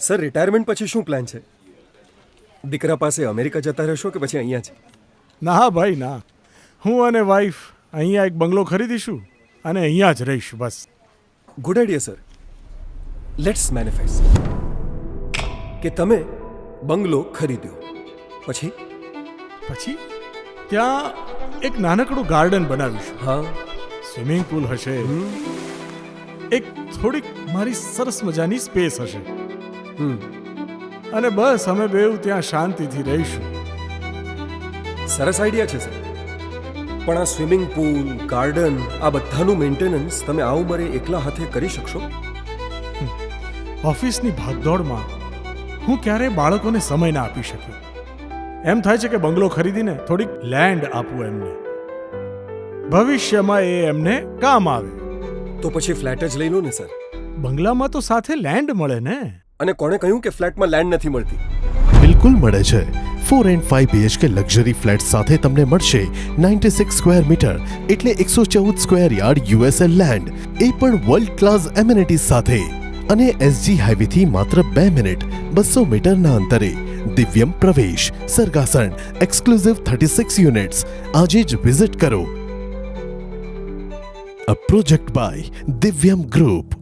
Sir retirement પછી શું plan છે? દીકરા પાસે અમેરિકા જતા રહેશો કે પછી અહીંયા જ? ના ભાઈ ના, હું અને વાઈફ અહીંયા એક બંગલો ખરીદીશું અને અહીંયા જ રહીશું બસ. Good idea sir. Let's manifest કે તમે બંગલો ખરીદ્યો પછી પછી ત્યાં એક નાનકડું ગાર્ડન બનાવીશું, હા સ્વિમિંગ પુલ હશે, એક થોડીક મારી સરસ મજાની સ્પેસ હશે અને બસ અમે બેઉ ત્યાં શાંતિથી રહીશું. સરસ આઈડિયા છે સર. પણ આ સ્વિમિંગ પુલ, ગાર્ડન, આ બધાનું મેન્ટેનન્સ તમે આ ઉંમરે એકલા હાથે કરી શકશો? ઓફિસની ભાગદોડમાં હું ક્યારેય બાળકોને સમય ના આપી શક્યો. એમ થાય છે કે બંગલો ખરીદીને થોડીક લેન્ડ આપું એમને, ભવિષ્યમાં એ એમને કામ આવે. તો પછી ફ્લેટ જ લઈ લો ને સર. બંગલામાં તો સાથે લેન્ડ મળે ને. અને કોણે કહ્યું કે ફ્લેટમાં લેન્ડ નથી મળતી? બિલકુલ મળે છે. 4 and 5 BHK લક્ઝરી ફ્લેટ સાથે તમને મળશે 96 સ્ક્વેર મીટર એટલે 114 સ્ક્વેર યાર્ડ યુએસએલ લેન્ડ, એ પણ વર્લ્ડ ક્લાસ એમિનિટીઝ સાથે અને એસજી હાઈવે થી માત્ર 2 મિનિટ 200 મીટરના અંતરે. દિવ્યમ પ્રવેશ, સરગાસણ, એક્સક્લુઝિવ 36 યુનિટ્સ. આજે જ વિઝિટ કરો. A project by Divyam group.